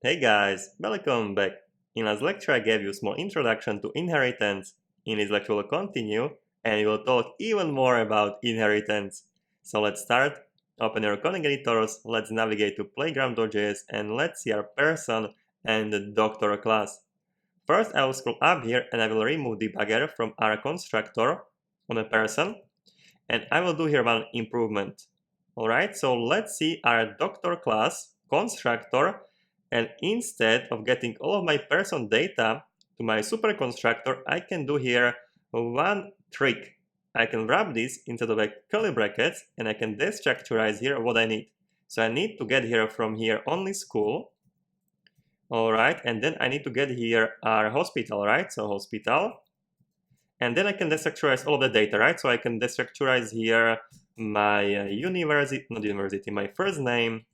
Hey guys, welcome back. In last lecture I gave you a small introduction to inheritance. In this lecture we'll continue and we will talk even more about inheritance. So let's start. Open your coding editors, let's navigate to playground.js and let's see our person and the doctor class. First I will scroll up here and I will remove debugger from our constructor on a person and I will do here one improvement. Alright, so let's see our doctor class constructor. And instead of getting all of my person data to my super constructor, I can do here one trick. I can wrap this instead of curly brackets and I can destructurize here what I need. So I need to get here from here only school. Alright, and then I need to get here our hospital, right? So hospital. And then I can destructurize all of the data, right? So I can destructurize here my my first name,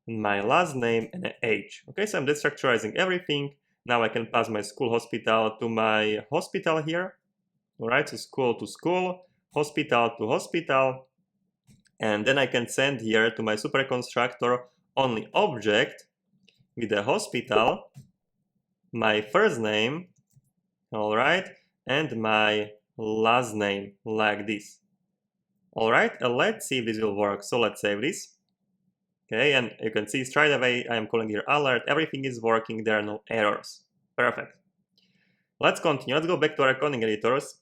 my last name, and an age. Okay, so I'm destructurizing everything. Now I can pass my school hospital to my hospital here. All right, so school to school, hospital to hospital. And then I can send here to my super constructor only object with the hospital, my first name, all right, and my last name, like this. All right, let's see if this will work. So let's save this. Okay, and you can see straight away I am calling here alert, everything is working, there are no errors. Perfect. Let's continue, let's go back to our coding editors.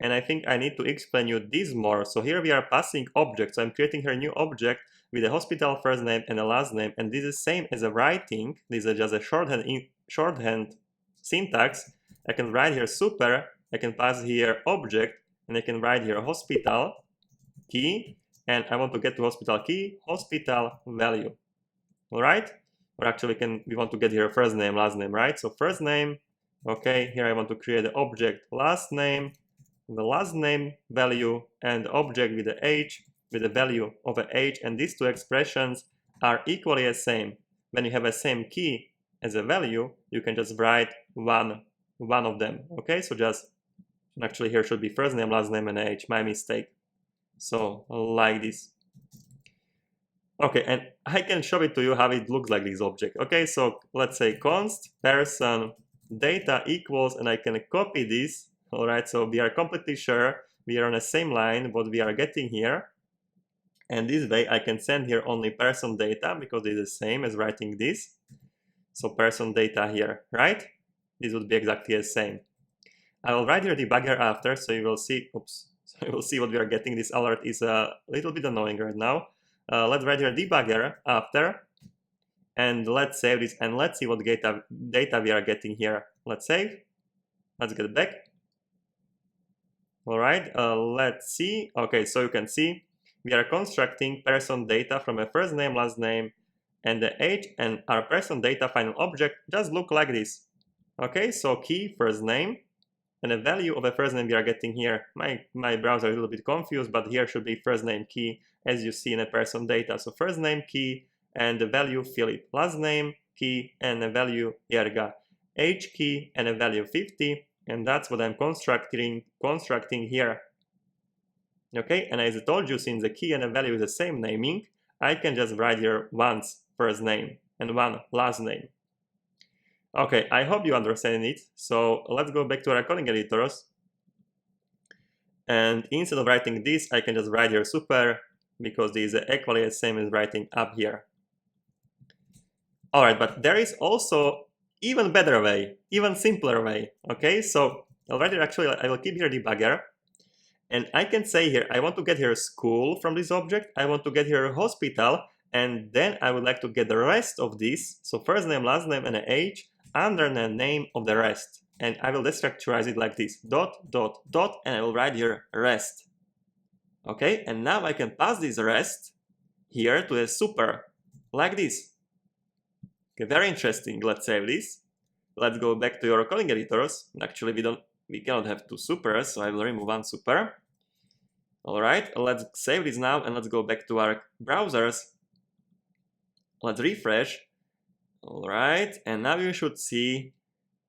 And I think I need to explain you this more. So here we are passing objects, so I'm creating here a new object with a hospital first name and a last name, and this is same as a writing, this is just a shorthand syntax. I can write here super, I can pass here object, and I can write here hospital key, and I want to get to hospital key, hospital value. All right, or actually we want to get here first name, last name, right? So first name, okay, here I want to create the object last name, the last name value, and object with the age, with the value of an age, and these two expressions are equally the same. When you have a same key as a value, you can just write one of them. Okay, so just actually here should be first name, last name, and age, my mistake. So like this. Okay, and I can show it to you how it looks like this object. Okay, so let's say const person data equals, and I can copy this. All right, so we are completely sure we are on the same line what we are getting here. And this way I can send here only person data because it is the same as writing this. So person data here, right? This would be exactly the same. I will write here debugger after, so you will see, oops. So you will see what we are getting. This alert is a little bit annoying right now. Let's write here debugger after, and let's save this, and let's see what data we are getting here. Let's save. Let's get back. All right, let's see. Okay, so you can see we are constructing person data from a first name, last name, and the age, and our person data final object just look like this. Okay, so key first name, and the value of the first name we are getting here. My browser is a little bit confused, but here should be first name key as you see in a person data. So first name key and the value Philip, last name key and the value Yerga, age key and a value 50, and that's what I'm constructing here. Okay, and as I told you, since the key and the value is the same naming, I can just write here once first name and one last name. Okay, I hope you understand it. So let's go back to our coding editors. And instead of writing this, I can just write here super, because this is equally the same as writing up here. All right, but there is also even better way, even simpler way. Okay, so already actually I will keep here debugger. And I can say here, I want to get here school from this object. I want to get here hospital. And then I would like to get the rest of this. So first name, last name, and an age under the name of the rest. And I will destructurize it like this, dot, dot, dot, and I will write here rest. Okay, and now I can pass this rest here to a super, like this. Okay, very interesting. Let's save this. Let's go back to your coding editors. Actually, we cannot have two supers, so I will remove one super. All right, let's save this now, and let's go back to our browsers. Let's refresh. All right, and now you should see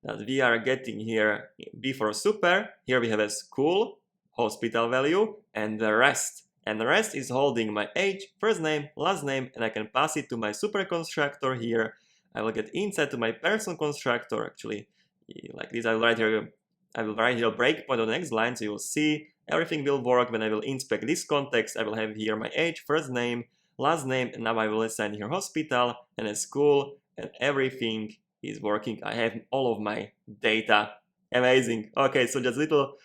that we are getting here before super. Here we have a school, hospital value, and the rest. And the rest is holding my age, first name, last name, and I can pass it to my super constructor here I will get inside to my person constructor. Actually, like this, I will write here a breakpoint on the next line, so you will see everything will work. When I will inspect this context, I will have here my age, first name, last name, and now I will assign here hospital and a school, and everything is working. I have all of my data. Amazing. Okay, so just little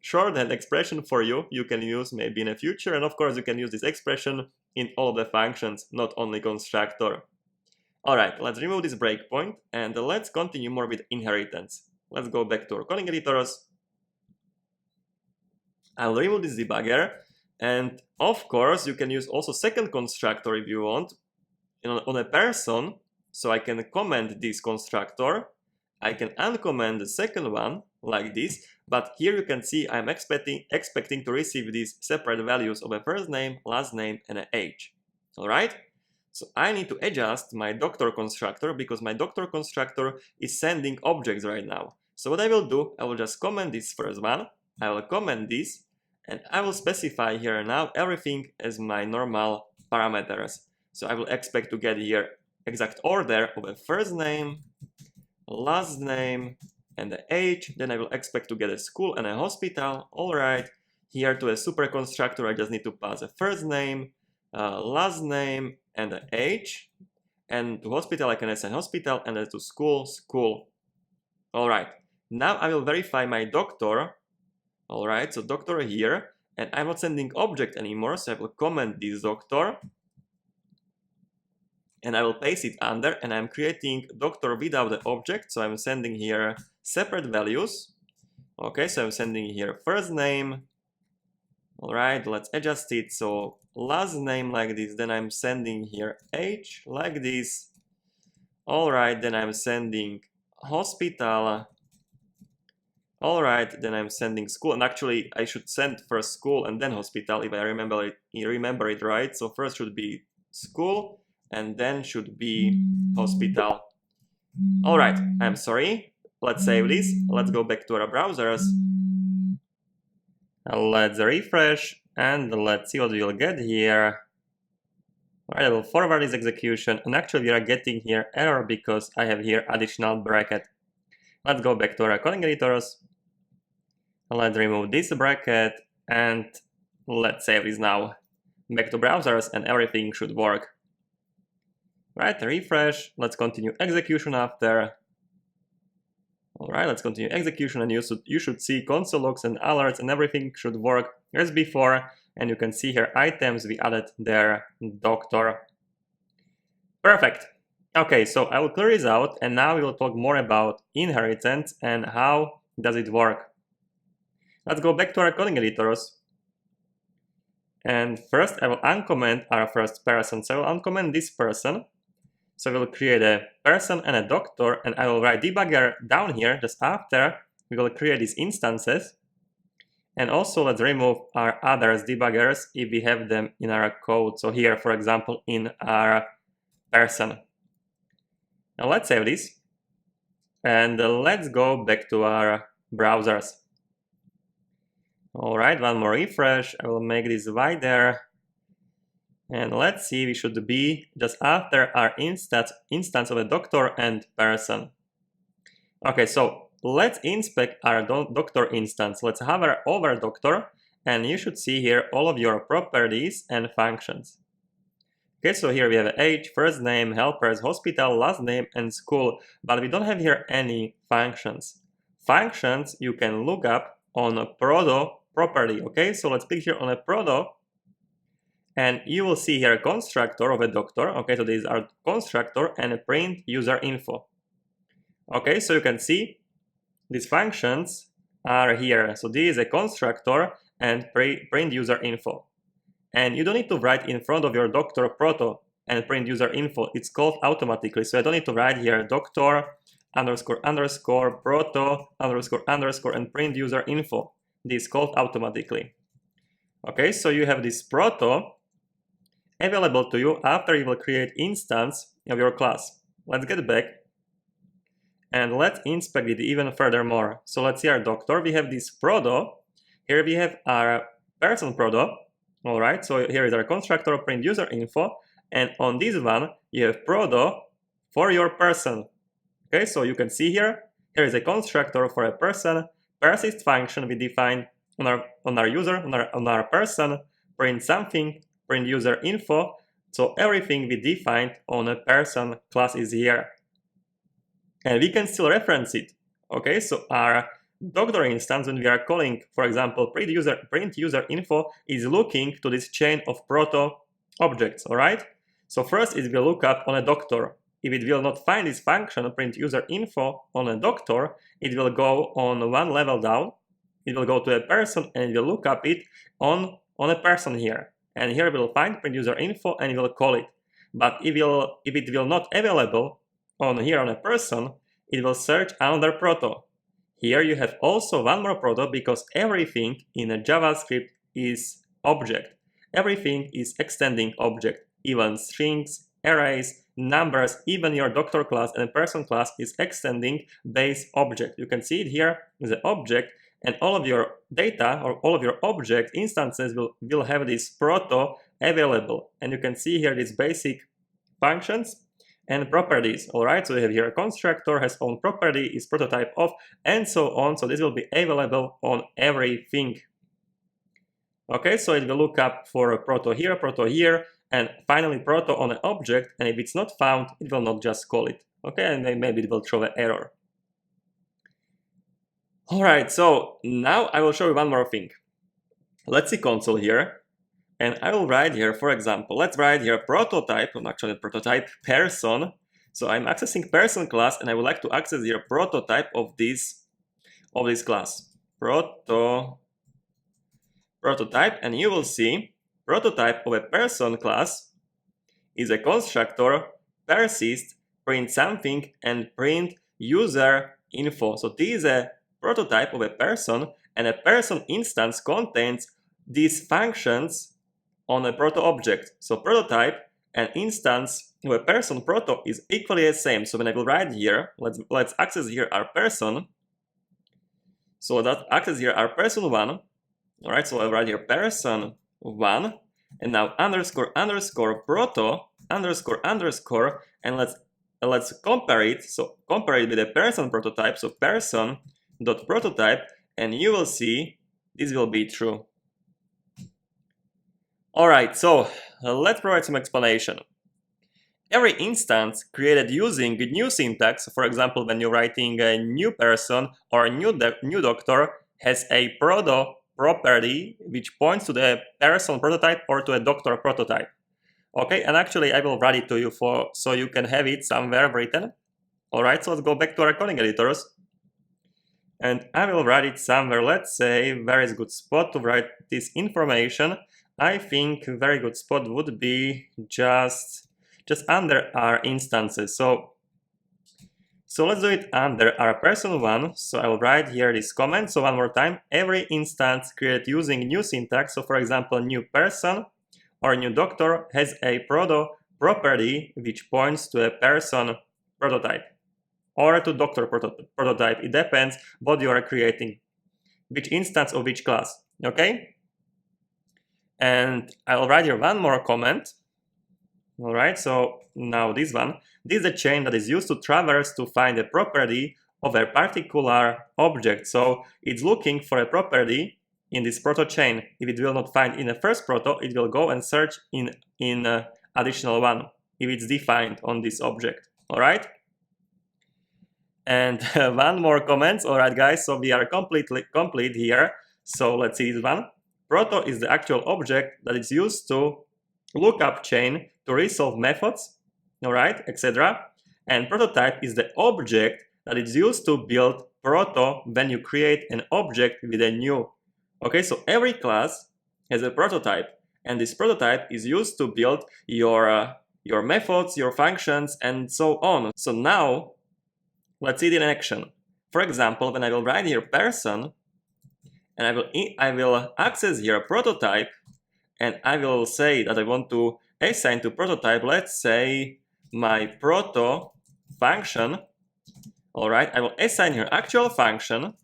shorthand expression for you. You can use maybe in the future, and of course you can use this expression in all of the functions, not only constructor. All right, let's remove this breakpoint and let's continue more with inheritance. Let's go back to our coding editors. I'll remove this debugger, and of course you can use also second constructor if you want on a person. So I can comment this constructor, I can uncomment the second one like this, but here you can see I'm expecting to receive these separate values of a first name, last name, and an age. All right. So I need to adjust my doctor constructor because my doctor constructor is sending objects right now. So what I will do, I will just comment this first one, I will comment this, and I will specify here now everything as my normal parameters. So I will expect to get here exact order of a first name, last name, and the age. Then I will expect to get a school and a hospital. All right, here to a super constructor, I just need to pass a first name, last name, and the age. And to hospital, I can assign hospital, and then to school, school. All right, now I will verify my doctor. All right, so doctor here, and I'm not sending object anymore, so I will comment this doctor. And I will paste it under, and I'm creating doctor without the object, so I'm sending here separate values. Okay, so I'm sending here first name. All right, let's adjust it. So last name like this, then I'm sending here age like this. All right, then I'm sending hospital. All right, then I'm sending school, and actually I should send first school and then hospital if I remember it right. So first should be school, and then should be hospital. All right, I'm sorry. Let's save this. Let's go back to our browsers. Let's refresh, and let's see what we'll get here. All right, I will forward this execution, and actually we are getting here error because I have here additional bracket. Let's go back to our coding editors. Let's remove this bracket, and let's save this now. Back to browsers, and everything should work. Right, refresh. Let's continue execution after. All right, let's continue execution, and you should see console logs and alerts, and everything should work as before. And you can see here items, we added their doctor. Perfect. Okay, so I will clear this out, and now we will talk more about inheritance and how does it work. Let's go back to our coding editors. And first I will uncomment our first person. So I will uncomment this person. So we will create a person and a doctor, and I will write debugger down here just after we will create these instances. And also let's remove our others debuggers if we have them in our code. So here, for example, in our person. Now let's save this, and let's go back to our browsers. All right, one more refresh. I will make this wider. And let's see, we should be just after our instance of a doctor and person. Okay, so let's inspect our doctor instance. Let's hover over doctor, and you should see here all of your properties and functions. Okay, so here we have age, first name, helpers, hospital, last name, and school, but we don't have here any functions. Functions you can look up on a proto property. Okay, so let's click here on a proto, and you will see here a constructor of a doctor. Okay, so these are constructor and a print user info. Okay, so you can see these functions are here. So this is a constructor and print user info. And you don't need to write in front of your doctor proto and print user info. It's called automatically. So I don't need to write here doctor __ proto __ and print user info. This is called automatically. Okay, so you have this proto available to you after you will create instance of your class. Let's get back and let's inspect it even furthermore. So let's see our doctor. We have this proto. Here we have our person proto. All right, so here is our constructor print user info, and on this one you have proto for your person. Okay, so you can see here is a constructor for a person, persist function we define on our user, on our person, print something, print user info. So everything we defined on a person class is here. And we can still reference it. Okay, so our doctor instance, when we are calling, for example, print user info, is looking to this chain of proto objects. All right. So first it will look up on a doctor. If it will not find this function print user info on a doctor, it will go on one level down. It will go to a person and it will look up it on a person here. And here it will find print user info and it will call it. But if it will not available on here on a person, it will search another proto. Here you have also one more proto because everything in a JavaScript is object. Everything is extending object. Even strings, arrays, numbers, even your doctor class and person class is extending base object. You can see it here as an object, and all of your data or all of your object instances will have this proto available. And you can see here these basic functions and properties. All right, so we have here a constructor has own property, is prototype of, and so on. So this will be available on everything. Okay, so it will look up for a proto here, and finally proto on an object, and if it's not found, it will not just call it. Okay, and maybe it will throw an error. All right, so now I will show you one more thing. Let's see console here, and I will write here, for example, let's write here prototype, actually prototype person. So I'm accessing person class, and I would like to access here prototype of this class, prototype, and you will see prototype of a person class is a constructor, persist, print something, and print user info. So this is a prototype of a person, and a person instance contains these functions on a proto object. So prototype and instance of a person proto is equally the same. So when I will write here, let's access here our person. So let's access here our person one. All right, so I'll write here person one, and now underscore proto underscore, and let's compare it. So compare it with a person prototype. So person dot prototype, and you will see this will be true. All right, so let's provide some explanation. Every instance created using a new syntax, for example, when you're writing a new person or a new doctor, has a proto property which points to the person prototype or to a doctor prototype. Okay, and actually I will write it to you so you can have it somewhere written. All right, so let's go back to our coding editors. And I will write it somewhere. Let's say where is a good spot to write this information. I think a very good spot would be just under our instances. So let's do it under our person one. So I will write here this comment. So one more time, every instance created using new syntax. So for example, new person or new doctor has a proto property which points to a person prototype or to doctor prototype. It depends what you are creating, which instance of which class. Okay. And I will write here one more comment. All right, so now this one. This is a chain that is used to traverse to find a property of a particular object. So it's looking for a property in this proto chain. If it will not find in the first proto, it will go and search in additional one if it's defined on this object. All right. And one more comment. All right, guys. So we are complete here. So let's see this one. Proto is the actual object that is used to look up chain to resolve methods, all right, etc. And prototype is the object that is used to build proto when you create an object with a new. Okay, so every class has a prototype, and this prototype is used to build your methods, your functions, and so on. So now let's see it in action. For example, when I will write here person, and I will access here a prototype, and I will say that I want to assign to prototype, let's say my proto function. All right, I will assign here actual function.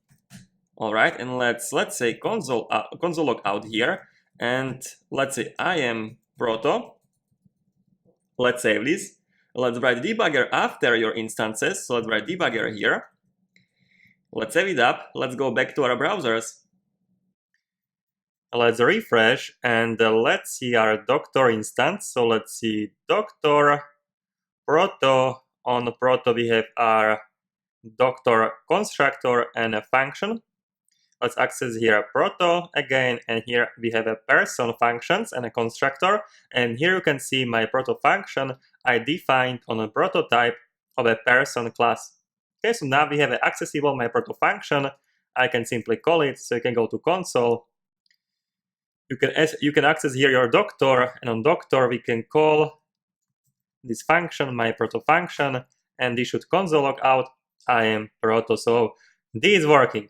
All right, and let's say console log out here, and let's say I am proto. Let's save this. Let's write debugger after your instances. So let's write debugger here. Let's save it up. Let's go back to our browsers. Let's refresh and let's see our Doctor instance. So let's see Doctor Proto. On Proto we have our Doctor constructor and a function. Let's access here Proto again, and here we have a person functions and a constructor. And here you can see my Proto function I defined on a prototype of a person class. Okay, so now we have accessible my Proto function. I can simply call it. So you can go to console. You can access here your Doctor, and on Doctor we can call this function, my Proto function, and this should console log out I am Proto. So this is working.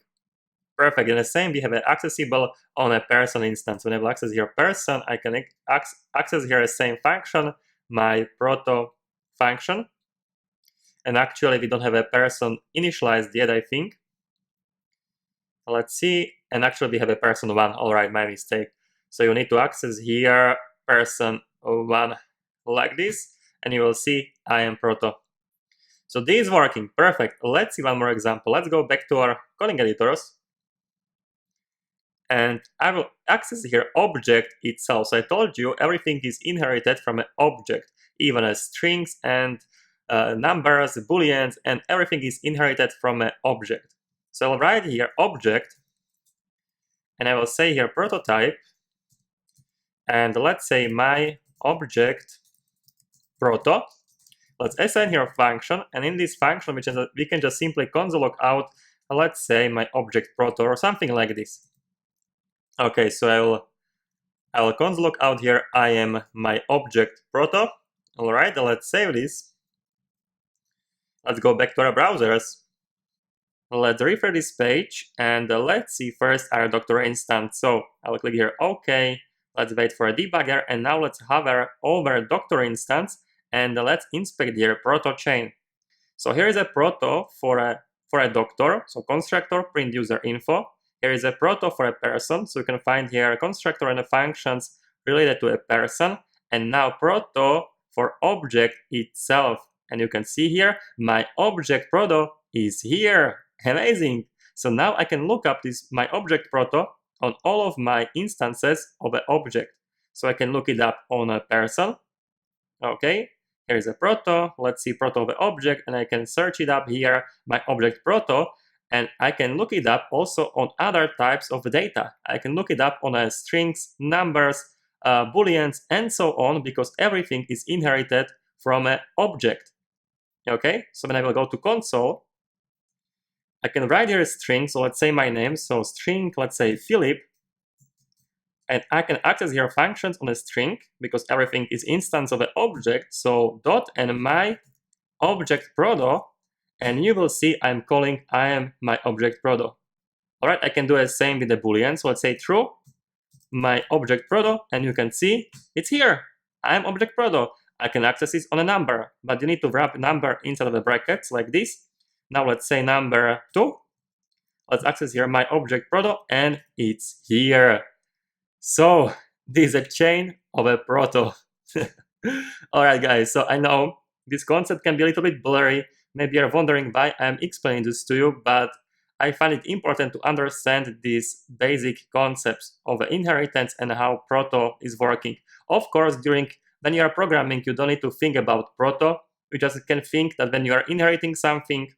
Perfect. And the same we have accessible on a person instance. When I will access here person, I can access here the same function, my Proto function. And actually we don't have a person initialized yet, I think. Let's see. And actually we have a person one. All right, my mistake. So you need to access here person one like this, and you will see I am Proto. So this is working. Perfect. Let's see one more example. Let's go back to our coding editors. And I will access here object itself. So I told you everything is inherited from an object, even as strings and numbers, booleans, and everything is inherited from an object. So I'll write here object, and I will say here prototype, and let's say my object proto. Let's assign here a function, and in this function we can just simply console log out, let's say my object proto or something like this. Okay, so I will console log out here I am my object proto. All right, let's save this. Let's go back to our browsers. Let's refresh this page, and let's see first our Doctor instance. So I will click here OK. Let's wait for a debugger, and now let's hover over Doctor instance, and let's inspect here proto chain. So here is a proto for a doctor, so constructor print user info. Here is a proto for a person, so you can find here a constructor and the functions related to a person, and now proto for object itself. And you can see here my object proto is here. Amazing. So now I can look up this my object proto on all of my instances of an object. So I can look it up on a person. Okay, here is a proto. Let's see proto of the object, and I can search it up here, my object proto, and I can look it up also on other types of data. I can look it up on strings, numbers, booleans, and so on, because everything is inherited from an object. Okay, so when I will go to console, I can write here a string, so let's say my name, so string, let's say Philip, and I can access here functions on a string because everything is instance of an object, so dot and my object proto, and you will see I'm calling I am my object proto. All right, I can do the same with the boolean, so let's say true, my object proto, and you can see it's here, I am object proto. I can access it on a number, but you need to wrap number inside of the brackets like this. Now let's say number 2. Let's access here my object proto, and it's here. So this is a chain of a proto. All right, guys. So I know this concept can be a little bit blurry. Maybe you're wondering why I'm explaining this to you, but I find it important to understand these basic concepts of inheritance and how proto is working. Of course, when you are programming, you don't need to think about proto. You just can think that when you are inheriting something,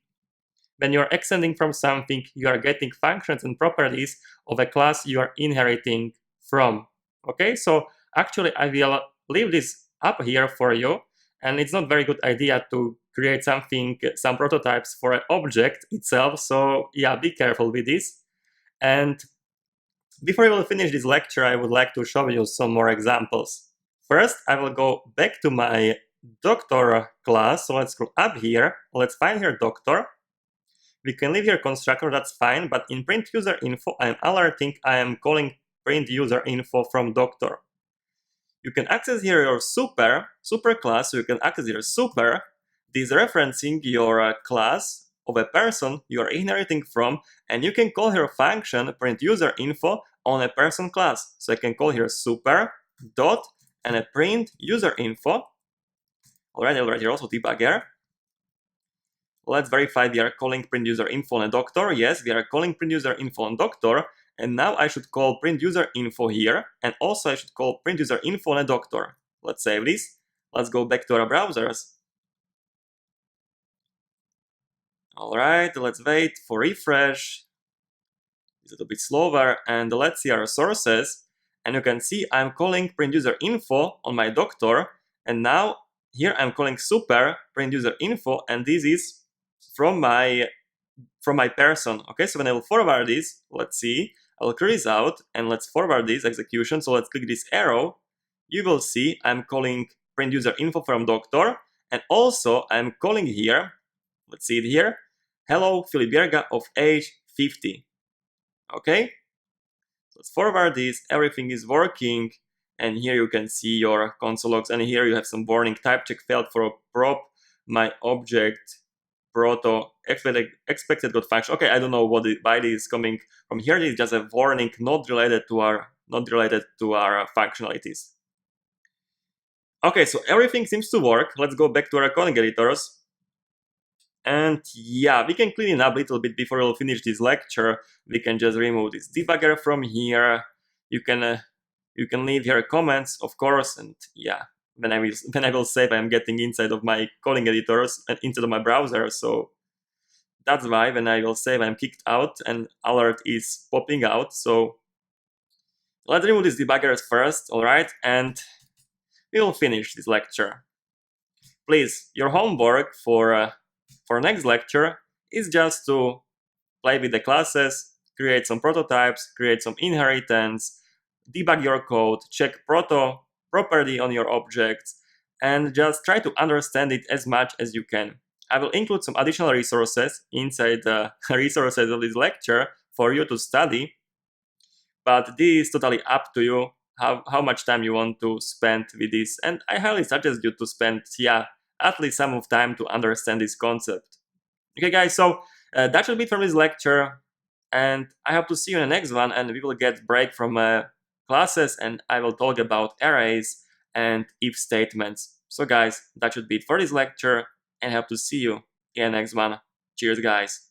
when you are extending from something, you are getting functions and properties of a class you are inheriting from. Okay, so actually I will leave this up here for you, and it's not very good idea to create some prototypes for an object itself. So yeah, be careful with this. And before I will finish this lecture, I would like to show you some more examples. First, I will go back to my doctor class. So let's go up here. Let's find here doctor. We can leave here constructor, that's fine. But in print user info, I'm alerting I am calling print user info from doctor. You can access here your super class. So you can access your super. This is referencing your class of a person you are inheriting from. And you can call here a function print user info on a person class. So I can call here super dot and a print user info Alright, I'll write here also debugger. Let's verify we are calling print user info on a doctor. Yes, we are calling print user info on doctor. And now I should call print user info here. And also I should call print user info on a doctor. Let's save this. Let's go back to our browsers. Alright, let's wait for refresh. It's a little bit slower. And let's see our sources. And you can see I'm calling print user info on my doctor. And now here I'm calling super print user info. And this is from my person. Okay, so when I will forward this, let's see, I'll clear this out and let's forward this execution. So let's click this arrow. You will see I'm calling print user info from doctor, and also I'm calling here, let's see it here, hello Filibierga of age 50. Okay, let's forward this. Everything is working, and here you can see your console logs, and here you have some warning type check failed for a prop my object proto expected good function. Okay, I don't know why this is coming from here. It's just a warning not related to our functionalities. Okay, so everything seems to work. Let's go back to our coding editors. And yeah, we can clean it up a little bit before we'll finish this lecture. We can just remove this debugger from here. You can leave here comments, of course, and yeah. When I will save, I'm getting inside of my coding editors and inside of my browser. So that's why when I will save, I'm kicked out and alert is popping out. So let's remove these debuggers first, all right? And we will finish this lecture. Please, your homework for next lecture is just to play with the classes, create some prototypes, create some inheritance, debug your code, check property on your objects, and just try to understand it as much as you can. I will include some additional resources inside the resources of this lecture for you to study, but this is totally up to you how much time you want to spend with this, and I highly suggest you to spend, at least some of time to understand this concept. Okay guys, so that should be it from this lecture, and I hope to see you in the next one, and we will get break from classes, and I will talk about arrays and if statements. So guys, that should be it for this lecture, and I hope to see you in the next one. Cheers guys.